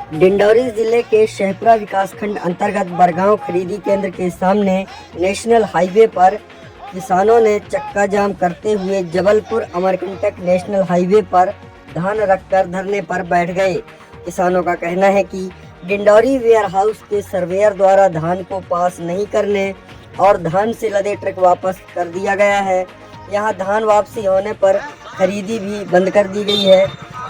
डिंडौरी जिले के शहपुरा विकासखंड अंतर्गत बरगांव खरीदी केंद्र के सामने नेशनल हाईवे पर किसानों ने चक्का जाम करते हुए जबलपुर अमरकंटक नेशनल हाईवे पर धान रखकर धरने पर बैठ गए। किसानों का कहना है कि डिंडौरी वेयर हाउस के सर्वेयर द्वारा धान को पास नहीं करने और धान से लदे ट्रक वापस कर दिया गया है। यहाँ धान वापसी होने पर खरीदी भी बंद कर दी गई है।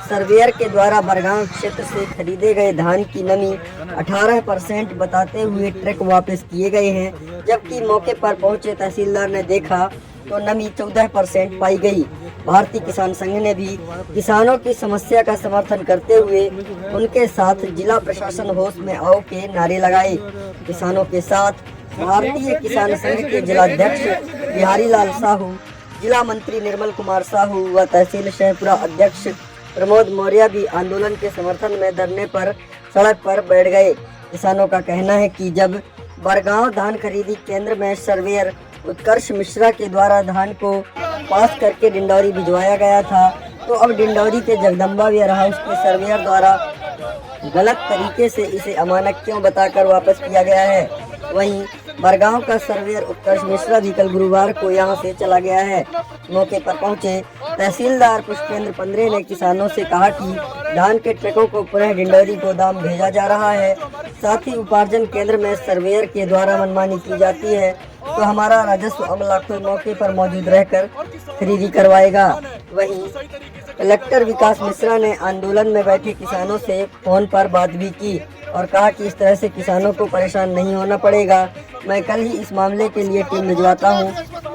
सर्वेयर के द्वारा बरगांव क्षेत्र से खरीदे गए धान की नमी 18% बताते हुए ट्रक वापस किए गए हैं, जबकि मौके पर पहुंचे तहसीलदार ने देखा तो नमी 14% पाई गई। भारतीय किसान संघ ने भी किसानों की समस्या का समर्थन करते हुए उनके साथ जिला प्रशासन होश में आओ के नारे लगाए। किसानों के साथ भारतीय किसान संघ के जिलाध्यक्ष बिहारी लाल साहू, जिला मंत्री निर्मल कुमार साहू व तहसील शहपुरा अध्यक्ष प्रमोद मौर्य भी आंदोलन के समर्थन में धरने पर सड़क पर बैठ गए। किसानों का कहना है कि जब बरगांव धान खरीदी केंद्र में सर्वेयर उत्कर्ष मिश्रा के द्वारा धान को पास करके डिंडौरी भिजवाया गया था, तो अब डिंडौरी के जगदम्बा वेयर हाउस के सर्वेयर द्वारा गलत तरीके से इसे अमानक क्यों बताकर वापस किया गया है। वहीं बरगांव का सर्वेयर उत्कर्ष मिश्रा भी कल गुरुवार को यहां से चला गया है। मौके पर पहुंचे तहसीलदार पुष्पेंद्र पंद्रे ने किसानों से कहा कि धान के ट्रकों को पुनः डिंडौरी गोदाम भेजा जा रहा है, साथ ही उपार्जन केंद्र में सर्वेयर के द्वारा मनमानी की जाती है तो हमारा राजस्व अमला खुद मौके पर मौजूद रहकर खरीदी करवाएगा। वहीं कलेक्टर विकास मिश्रा ने आंदोलन में बैठे किसानों से फोन पर बात भी की और कहा कि इस तरह से किसानों को परेशान नहीं होना पड़ेगा। मैं कल ही इस मामले के लिए टीम भिजवाता हूं।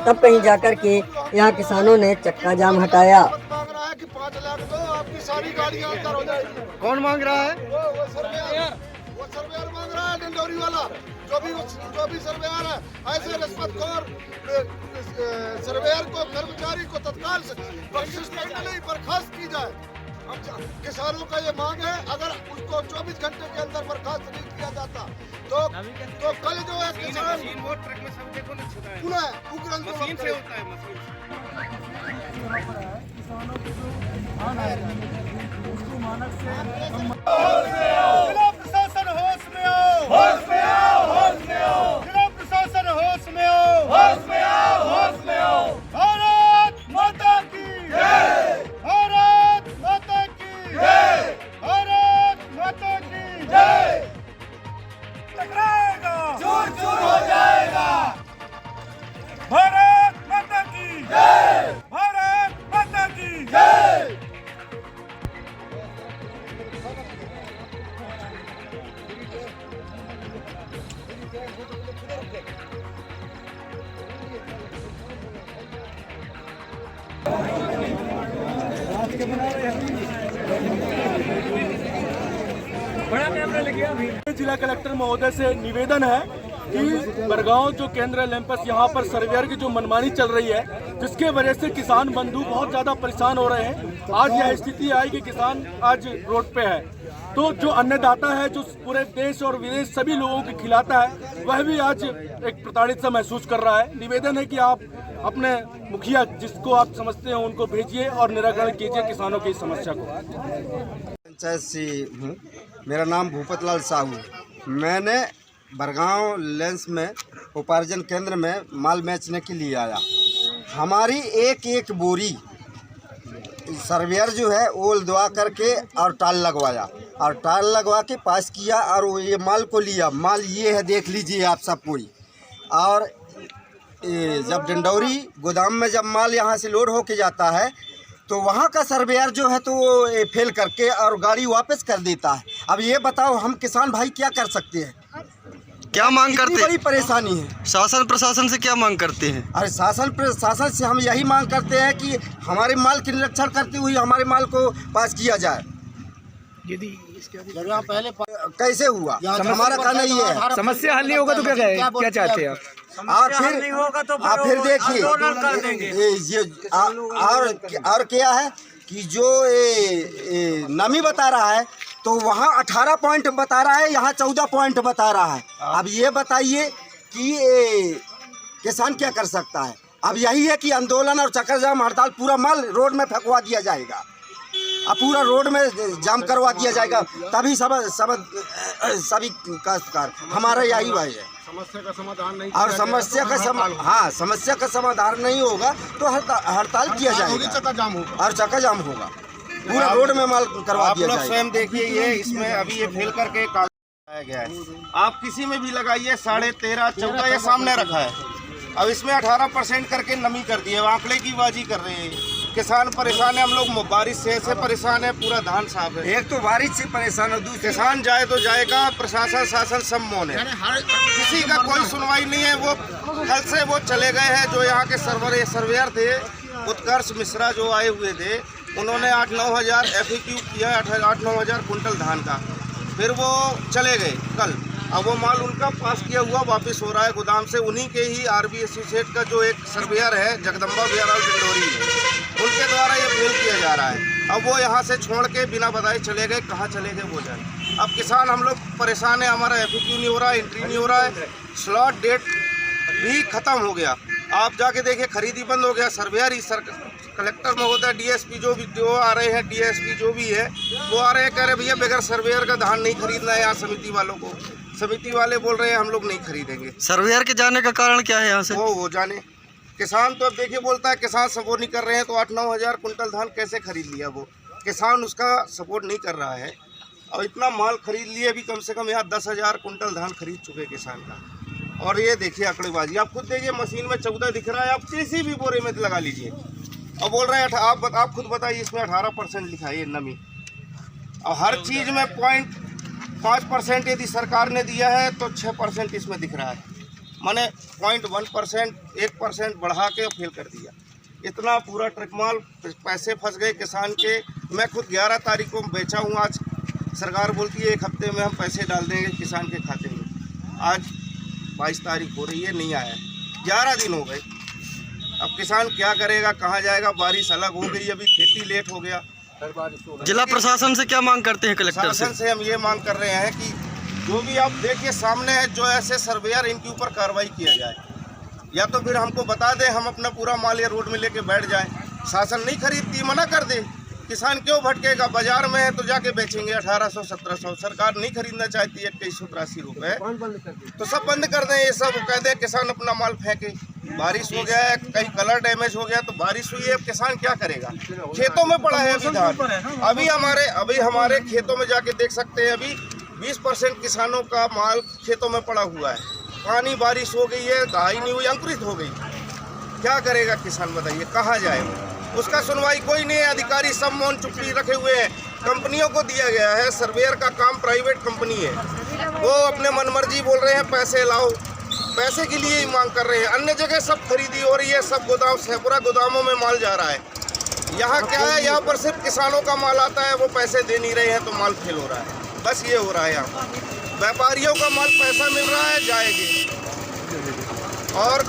तब कहीं जाकर के यहां किसानों ने चक्का जाम हटाया। 5 लाख दो, आपकी सारी गाड़ियां अंदर हो जाएगी। कौन मांग रहा है? वो सर्वेयर मांग रहा है, डिंडौरी वाला जो भी सर्वेयर है। ऐसे रिश्वतखोर सर्वेयर को, कर्मचारी को तत्काल बख्शिश नहीं बर्खास्त की जाए। किसानों का ये मांग है, अगर उसको 24 घंटे के अंदर बर्खास्त नहीं किया जाता तो कल जो है किसान वो ट्रक में सब देखो ना छुटा है। पुनः उग्र मशीन से होता है, मशीन किसानों के जो धान आए उसको मानक से जिला प्रशासन होश में आओ, होश में आओ, होश में आओ। जिला प्रशासन होश में आओ, होश में आओ, होश में आओ। भारत माता की जय, भारत माता की जय, भारत माता की जय। टकराएगा, चूर चूर हो जाएगा। भारत माता की जय, भारत माता की जय। जिला कलेक्टर महोदय से निवेदन है कि बरगांव जो केंद्र लैंपस यहाँ पर सर्वेयर की जो मनमानी चल रही है, जिसके वजह से किसान बंधु बहुत ज़्यादा परेशान हो रहे हैं। आज यह स्थिति आई कि किसान आज रोड पे है, तो जो अन्नदाता है, जो पूरे देश और विदेश सभी लोगों को खिलाता है, वह भी आज एक प्रताड़ित सा महसूस कर रहा है। निवेदन है कि आप अपने मुखिया जिसको आप समझते हैं उनको भेजिए और निराकरण कीजिए किसानों की समस्या को। पंचायत से हूँ, मेरा नाम भूपत लाल साहू। मैंने बरगांव लेंस में उपार्जन केंद्र में माल बेचने के लिए आया। हमारी एक एक बोरी सर्वेयर जो है वो दवा करके और टाल लगवाया और टाल लगवा के पास किया और वो ये माल को लिया। माल ये है, देख लीजिए आप सब कोई। और जब डिंडौरी गोदाम में जब माल यहाँ से लोड होके जाता है तो वहाँ का सर्वेयर जो है तो वो फेल करके और गाड़ी वापस कर देता है। अब ये बताओ हम किसान भाई क्या कर सकते हैं? क्या मांग करते हैं? बड़ी परेशानी है। शासन प्रशासन से क्या मांग करते हैं? अरे शासन प्रशासन से हम यही मांग करते हैं कि हमारे माल की निरीक्षण करते हुए हमारे माल को पास किया जाए। यदि पहले कैसे हुआ? हमारा कहना ये है। समस्या हल नहीं होगा तो क्या चाहते हैं आप? और फिर देखिए ये और क्या है कि जो नमी बता रहा है तो वहाँ 18 पॉइंट बता रहा है, यहाँ 14 पॉइंट बता रहा है। अब ये बताइए कि किसान क्या कर सकता है? अब यही है कि आंदोलन और चक्कर जाम हड़ताल, पूरा माल रोड में फेंकवा दिया जाएगा। अब पूरा रोड में जाम करवा दिया जाएगा, तभी सभी काश्तकार हमारा यही वही है। समस्या का समाधान नहीं और समस्या का समाधान नहीं होगा तो हड़ताल किया जाएगा, चक्का जाम होगा और चक्का जाम होगा, पूरा रोड में माल करवा दिया आप लोग जाएगा। स्वयं देखिए, ये इसमें अभी ये फेल करके कागज लगाया गया है। आप किसी में भी लगाइए 13.5 14 ये सामने रखा है। अब इसमें 18% करके नमी कर दी है, आंकड़े की बाजी कर रहे हैं। किसान परेशान है, हम लोग बारिश से ऐसे परेशान है, पूरा धान साफ है। एक तो बारिश से परेशान है, दूसरे किसान जाए तो जाएगा, प्रशासन शासन सब मौन है, किसी का कोई सुनवाई नहीं है। वो कल से वो चले गए हैं, जो यहाँ के सर्वेयर थे उत्कर्ष मिश्रा जो आए हुए थे, उन्होंने 8-9 हज़ार FAQ किया, 8-9 हज़ार कुंटल धान का, फिर वो चले गए कल। अब वो माल उनका पास किया हुआ वापस हो रहा है गोदाम से, उन्हीं के ही RB एसोसिएट का जो एक सर्वेयर है जगदम्बा बिहाराव डिंडोरी, उनके द्वारा ये फेल किया जा रहा है। अब वो यहाँ से छोड़ के बिना बताए चले गए, कहाँ चले गए वो जाने। अब किसान हम लोग परेशान है, हमारा FAQ नहीं हो रहा है, एंट्री नहीं हो रहा है, स्लॉट डेट भी ख़त्म हो गया। आप जाके देखिए खरीदी बंद हो गया। सर्वेयर ही कलेक्टर महोदय DSP जो आ रहे हैं, DSP जो भी है वो आ रहे हैं, कह रहे भैया बगैर सर्वेयर का धान नहीं खरीदना है यहाँ समिति वालों को। समिति वाले बोल रहे हैं हम लोग नहीं खरीदेंगे। सर्वेयर के जाने का कारण क्या है यहाँ से? वो जाने। किसान तो अब देखिए बोलता है किसान सपोर्ट नहीं कर रहे हैं, तो 8-9 हज़ार कुंटल धान कैसे खरीद लिया वो? किसान उसका सपोर्ट नहीं कर रहा है। और इतना माल खरीद लिए, अभी कम से कम यहाँ 10,000 कुंटल धान खरीद चुके किसान का। और ये देखिए आंकड़ेबाजी, आप खुद देखिए, मशीन में 14 दिख रहा है, आप किसी भी बोरे में लगा लीजिए। और बोल रहे हैं आप खुद बताइए, इसमें 18% लिखा है ये नमी। और हर चीज़ में 0.5% यदि सरकार ने दिया है तो 6% इसमें दिख रहा है, माने 0.1%, 1% बढ़ा के फेल कर दिया। इतना पूरा ट्रक माल, पैसे फंस गए किसान के। मैं खुद 11 तारीख को बेचा हूँ, आज सरकार बोलती है 1 हफ्ते में हम पैसे डाल देंगे किसान के खाते में। आज 22 तारीख हो रही है, नहीं आया, 11 दिन हो गए। अब किसान क्या करेगा, कहाँ जाएगा? बारिश अलग हो गई, अभी खेती लेट हो गया। जिला प्रशासन से क्या मांग करते हैं? कलेक्टर प्रशासन से हम ये मांग कर रहे हैं कि जो भी आप देखिए सामने है, जो ऐसे सर्वेयर इनके ऊपर कार्रवाई किया जाए, या तो फिर हमको बता दें, हम अपना पूरा माल ये रोड में लेके बैठ जाएं। शासन नहीं खरीदती, मना कर दे, किसान क्यों भटकेगा? बाजार में है तो जाके बेचेंगे 1800-1700, सरकार नहीं खरीदना चाहती है 2183 रुपये, तो सब बंद कर दें ये सब, कह दें किसान अपना माल फेंके। बारिश हो गया है, कहीं कलर डैमेज हो गया तो बारिश हुई है, अब किसान क्या करेगा? खेतों में पड़ा है अभी धान। अभी हमारे खेतों में जाके देख सकते हैं, अभी 20% किसानों का माल खेतों में पड़ा हुआ है। पानी, बारिश हो गई है, दहाई नहीं हुई, अंकुरित हो गई, क्या करेगा किसान बताइए, कहाँ जाए? उसका सुनवाई कोई नहीं है, अधिकारी सब मौन चुप्पी रखे हुए हैं। कंपनियों को दिया गया है, सर्वेयर का काम प्राइवेट कंपनी है, वो अपने मनमर्जी बोल रहे हैं पैसे लाओ, पैसे के लिए ही मांग कर रहे हैं। अन्य जगह सब खरीदी हो रही है, सब गोदाम पूरा गोदामों में माल जा रहा है। यहाँ क्या है, यहाँ पर सिर्फ किसानों का माल आता है, वो पैसे दे नहीं रहे हैं तो माल फेल हो रहा है, बस ये हो रहा है। यहाँ व्यापारियों का माल पैसा मिल रहा है, जाएगी। और